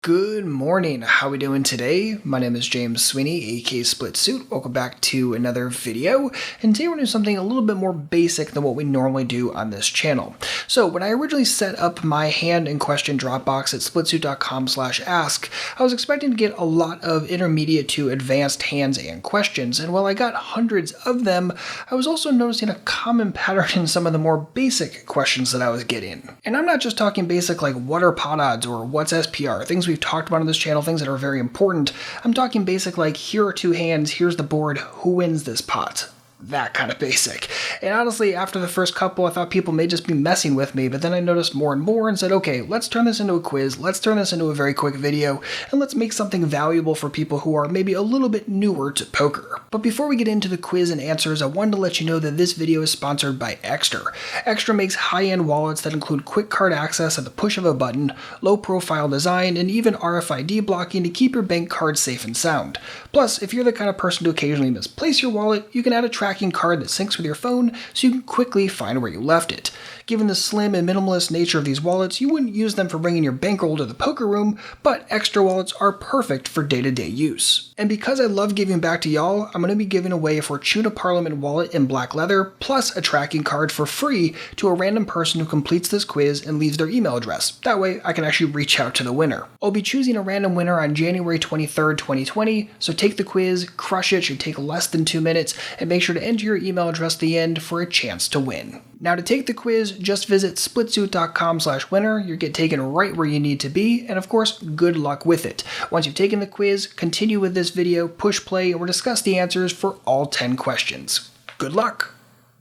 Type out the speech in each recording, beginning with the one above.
Good morning, how are we doing today? My name is James Sweeney, aka SplitSuit. Welcome back to another video, and today we're doing something a little bit more basic than what we normally do on this channel. So when I originally set up my hand and question Dropbox at splitsuit.com/ask, I was expecting to get a lot of intermediate to advanced hands and questions, and while I got hundreds of them, I was also noticing a common pattern in some of the more basic questions that I was getting. And I'm not just talking basic like what are pot odds or what's SPR, things we've talked about on this channel, things that are very important. I'm talking basic like here are two hands, here's the board, who wins this pot? That kind of basic. And honestly, after the first couple, I thought people may just be messing with me, but then I noticed more and more and said, okay, let's turn this into a quiz, let's turn this into a very quick video, and let's make something valuable for people who are maybe a little bit newer to poker. But before we get into the quiz and answers, I wanted to let you know that this video is sponsored by Extra. Extra makes high-end wallets that include quick card access at the push of a button, low-profile design, and even RFID blocking to keep your bank cards safe and sound. Plus, if you're the kind of person to occasionally misplace your wallet, you can add a tracking card that syncs with your phone so you can quickly find where you left it. Given the slim and minimalist nature of these wallets, you wouldn't use them for bringing your bankroll to the poker room, but Extra wallets are perfect for day-to-day use. And because I love giving back to y'all, I'm going to be giving away a Fortuna Parliament wallet in black leather, plus a tracking card for free to a random person who completes this quiz and leaves their email address. That way, I can actually reach out to the winner. I'll be choosing a random winner on January 23rd, 2020, so take the quiz, crush it, should take less than 2 minutes, and make sure to enter your email address at the end for a chance to win. Now to take the quiz, just visit splitsuit.com/winner. You get taken right where you need to be, and of course, good luck with it. Once you've taken the quiz, continue with this video, push play, and we'll discuss the answers for all 10 questions. Good luck!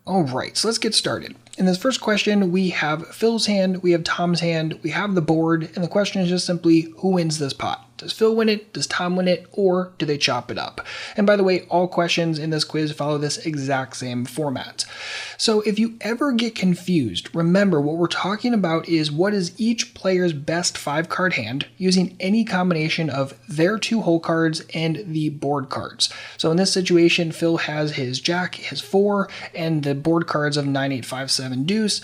Alright, so let's get started. In this first question, we have Phil's hand, we have Tom's hand, we have the board, and the question is just simply, who wins this pot? Does Phil win it? Does Tom win it? Or do they chop it up? And by the way, all questions in this quiz follow this exact same format. So if you ever get confused, remember what we're talking about is what is each player's best 5-card hand using any combination of their 2 hole cards and the board cards. So in this situation, Phil has his jack, his 4, and the board cards of 9, 8, 5, 7 deuce.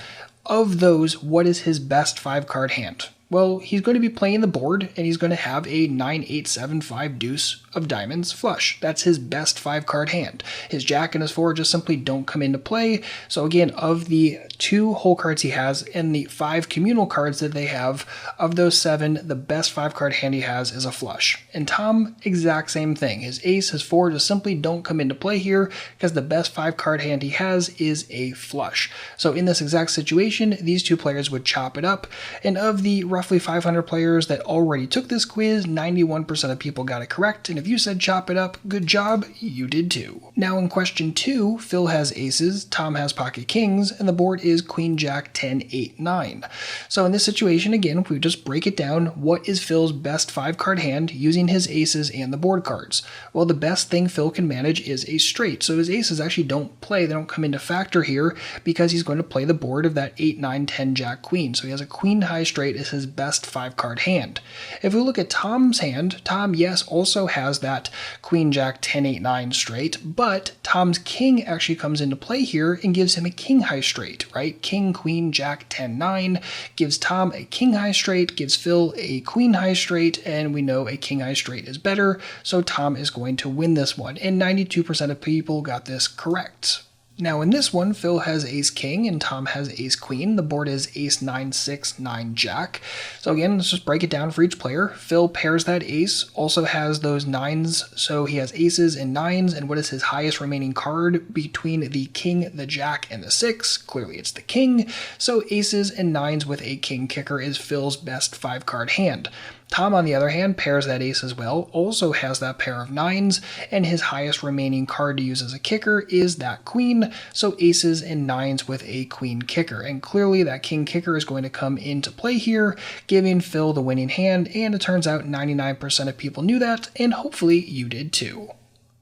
Of those, what is his best 5-card hand? Well, he's going to be playing the board, and he's going to have a 9, 8, 7, 5 deuce of diamonds flush. That's his best 5-card hand. His jack and his 4 just simply don't come into play. So again, of the 2 hole cards he has and the 5 communal cards that they have, of those 7, the best 5-card hand he has is a flush. And Tom, exact same thing. His ace, his 4 just simply don't come into play here because the best 5-card hand he has is a flush. So in this exact situation, these 2 players would chop it up. And of the roughly 500 players that already took this quiz, 91% of people got it correct, and if you said chop it up, good job, you did too. Now in question 2, Phil has aces, Tom has pocket kings, and the board is queen, jack, 10, 8, 9. So in this situation, again, if we just break it down, what is Phil's best 5-card hand using his aces and the board cards? Well, the best thing Phil can manage is a straight, so his aces actually don't play, they don't come into factor here because he's going to play the board of that 8, 9, 10, jack, queen. So he has a queen high straight as his best 5-card hand. If we look at Tom's hand, Tom, yes, also has that queen, jack, 10, 8, 9 straight, but Tom's king actually comes into play here and gives him a king high straight, right? King, queen, jack, 10, 9 gives Tom a king high straight, gives Phil a queen high straight, and we know a king high straight is better, so Tom is going to win this one, and 92% of people got this correct. Now in this one, Phil has ace-king and Tom has ace-queen. The board is ace, 9, 6, 9, jack. So again, let's just break it down for each player. Phil pairs that ace, also has those 9s, so he has aces and 9s, and what is his highest remaining card between the king, the jack, and the 6? Clearly it's the king, so aces and 9s with a king kicker is Phil's best 5-card hand. Tom, on the other hand, pairs that ace as well, also has that pair of 9s, and his highest remaining card to use as a kicker is that queen, so aces and 9s with a queen kicker. And clearly that king kicker is going to come into play here, giving Phil the winning hand, and it turns out 99% of people knew that, and hopefully you did too.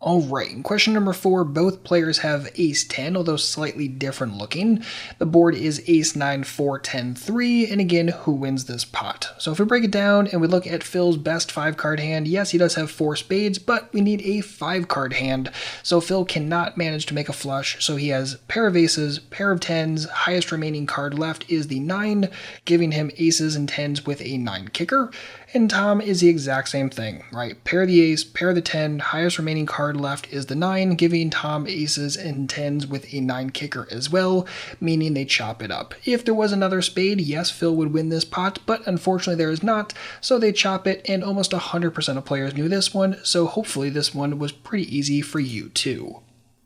Alright, in question number 4, both players have ace-10, although slightly different looking. The board is ace-9, 4, 10, 3, and again, who wins this pot? So if we break it down and we look at Phil's best 5-card hand, yes, he does have 4 spades, but we need a 5-card hand, so Phil cannot manage to make a flush, so he has pair of aces, pair of 10s, highest remaining card left is the 9, giving him aces and 10s with a 9 kicker. and Tom is the exact same thing, right? Pair the ace, pair the 10, highest remaining card left is the 9, giving Tom aces and 10s with a 9 kicker as well, meaning they chop it up. If there was another spade, yes, Phil would win this pot, but unfortunately there is not, so they chop it, and almost 100% of players knew this one, so hopefully this one was pretty easy for you too.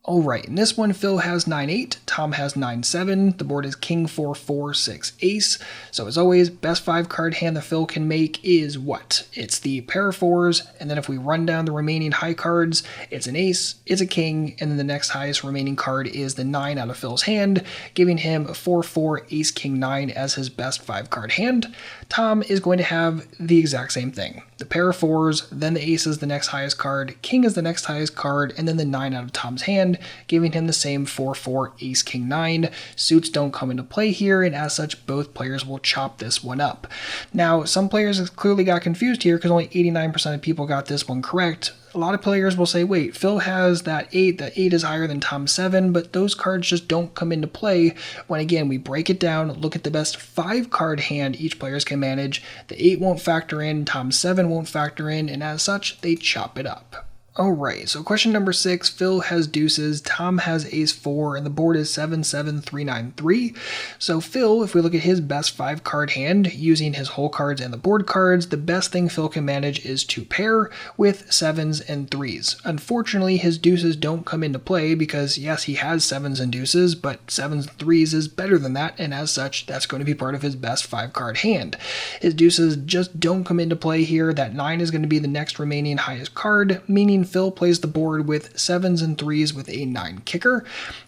Alright, in this one, Phil has 9-8, Tom has 9-7, the board is king 4-4, 6 ace. So as always, best 5 card hand that Phil can make is what? It's the pair of 4s, and then if we run down the remaining high cards, it's an ace, it's a king, and then the next highest remaining card is the 9 out of Phil's hand, giving him 4-4, ace, king, 9 as his best 5 card hand. Tom is going to have the exact same thing. The pair of 4s, then the ace is the next highest card, king is the next highest card, and then the 9 out of Tom's hand, giving him the same 4-4, ace, king, 9. Suits don't come into play here, and as such, both players will chop this one up. Now, some players clearly got confused here because only 89% of people got this one correct. A lot of players will say, wait, Phil has that 8 is higher than Tom's 7, but those cards just don't come into play when, again, we break it down, look at the best 5 card hand each players can manage. The 8 won't factor in, Tom's 7 won't factor in, and as such, they chop it up. Alright, so question number 6, Phil has deuces, Tom has ace 4, and the board is 7-7-3-9-3. So Phil, if we look at his best 5 card hand, using his whole cards and the board cards, the best thing Phil can manage is to pair with 7s and 3s. Unfortunately, his deuces don't come into play because, yes, he has 7s and deuces, but 7s and 3s is better than that, and as such, that's going to be part of his best 5 card hand. His deuces just don't come into play here. That 9 is going to be the next remaining highest card, meaning Phil plays the board with 7s and 3s with a 9 kicker.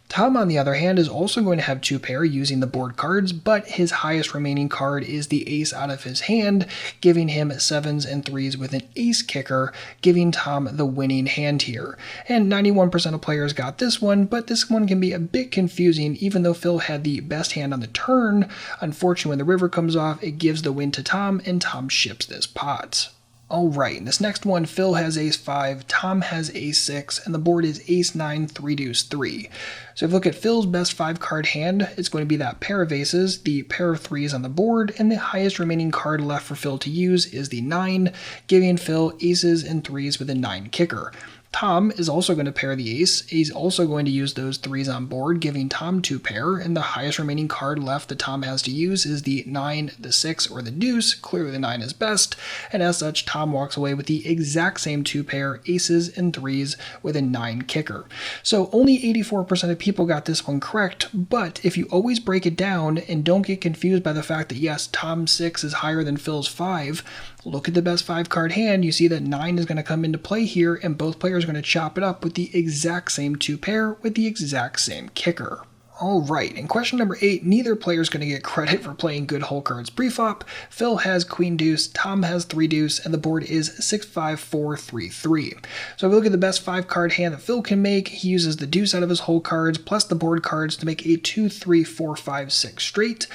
Tom, on the other hand, is also going to have 2 pair using the board cards, but his highest remaining card is the ace out of his hand, giving him 7s and 3s with an ace kicker, giving Tom the winning hand here. And 91% of players got this one, but this one can be a bit confusing even though Phil had the best hand on the turn. Unfortunately, when the river comes off, it gives the win to Tom, and Tom ships this pot. Alright, this next one, Phil has ace 5, Tom has ace 6, and the board is ace 9, 3 deuce 3. So if you look at Phil's best 5 card hand, it's going to be that pair of aces, the pair of 3s on the board, and the highest remaining card left for Phil to use is the 9, giving Phil aces and 3s with a 9 kicker. Tom is also going to pair the ace. He's also going to use those 3s on board, giving Tom 2 pair, and the highest remaining card left that Tom has to use is the 9, the 6, or the deuce. Clearly the 9 is best, and as such, Tom walks away with the exact same 2 pair, aces and 3s with a 9 kicker. So only 84% of people got this one correct, but if you always break it down and don't get confused by the fact that yes, Tom's 6 is higher than Phil's 5, look at the best 5 card hand, you see that 9 is going to come into play here, and both players are going to chop it up with the exact same 2 pair with the exact same kicker. Alright, in question number 8, neither player is going to get credit for playing good whole cards pre-flop. Phil has queen deuce, Tom has 3 deuce, and the board is 6-5-4-3-3. So if we look at the best 5 card hand that Phil can make, he uses the deuce out of his whole cards plus the board cards to make a 2-3-4-5-6 straight.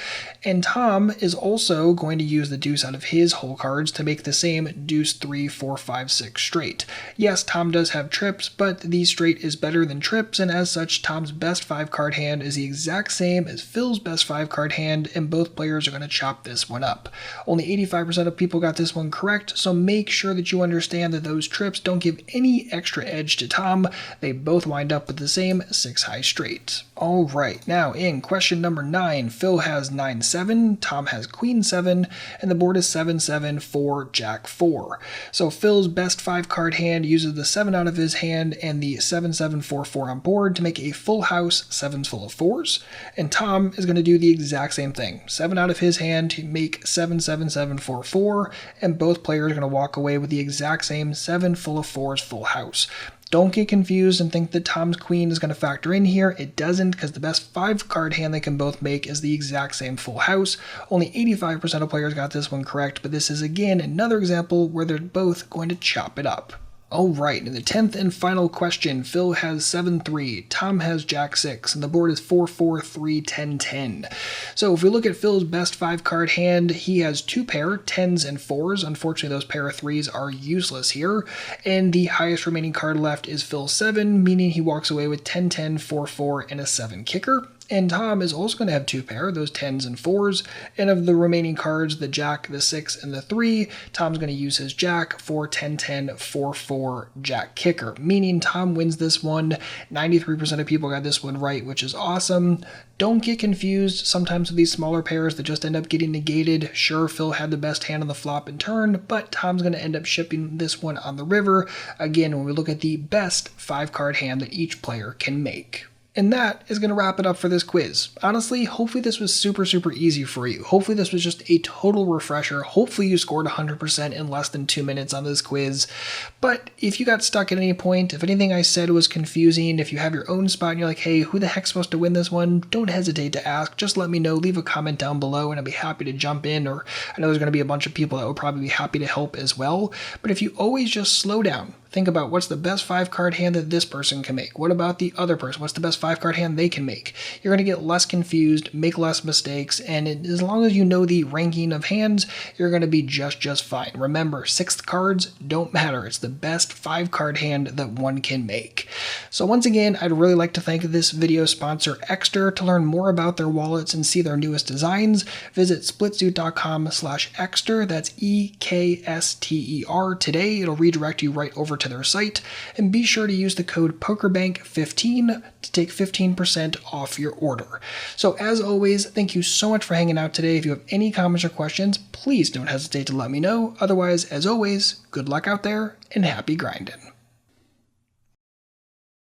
And Tom is also going to use the deuce out of his whole cards to make the same deuce 3-4-5-6 straight. Yes, Tom does have trips, but the straight is better than trips, and as such, Tom's best 5 card hand is the exact same as Phil's best 5 card hand, and both players are going to chop this one up. Only 85% of people got this one correct, so make sure that you understand that those trips don't give any extra edge to Tom. They both wind up with the same 6 high straight. Alright, now in question number 9, Phil has 9-7, Tom has queen 7, and the board is 7-7-4, jack 4. So Phil's best 5 card hand uses the 7 out of his hand and the 7-7-4-4 on board to make a full house, 7s full of 4s, and Tom is going to do the exact same thing. 7 out of his hand to make 7-7-7-4-4, and both players are going to walk away with the exact same 7 full of 4s full house. Don't get confused and think that Tom's queen is going to factor in here. It doesn't, because the best 5 card hand they can both make is the exact same full house. Only 85% of players got this one correct, but this is again another example where they're both going to chop it up. Alright, in the 10th and final question, Phil has 7-3, Tom has jack 6, and the board is 4-4-3-10-10. So if we look at Phil's best 5 card hand, he has 2 pair, 10s and 4s. Unfortunately, those pair of 3s are useless here, and the highest remaining card left is Phil's 7, meaning he walks away with 10-10, 4-4, and a 7 kicker. And Tom is also going to have 2 pair, those 10s and 4s. And of the remaining cards, the Jack, the 6, and the 3, Tom's going to use his Jack, 4, 10, 10, 4, 4, Jack kicker, meaning Tom wins this one. 93% of people got this one right, which is awesome. Don't get confused sometimes with these smaller pairs that just end up getting negated. Sure, Phil had the best hand on the flop and turn, but Tom's going to end up shipping this one on the river, again, when we look at the best 5-card hand that each player can make. And that is going to wrap it up for this quiz. Honestly, hopefully this was super easy for you. Hopefully this was just a total refresher. Hopefully you scored 100% in less than 2 minutes on this quiz. But if you got stuck at any point, if anything I said was confusing, if you have your own spot and you're like, hey, who the heck's supposed to win this one? Don't hesitate to ask. Just let me know. Leave a comment down below and I'll be happy to jump in. Or I know there's going to be a bunch of people that will probably be happy to help as well. But if you always just slow down, think about what's the best 5-card hand that this person can make. What about the other person? What's the best 5-card hand they can make? You're going to get less confused, make less mistakes, and as long as you know the ranking of hands, you're going to be just fine. Remember, 6th cards don't matter. It's the best 5-card hand that one can make. So once again, I'd really like to thank this video sponsor, Ekster. To learn more about their wallets and see their newest designs, visit splitsuit.com/Ekster. That's EKSTER today. It'll redirect you right over to their site, and be sure to use the code POKERBANK15 to take 15% off your order. So as always, thank you so much for hanging out today. If you have any comments or questions, please don't hesitate to let me know. Otherwise, as always, good luck out there and happy grinding.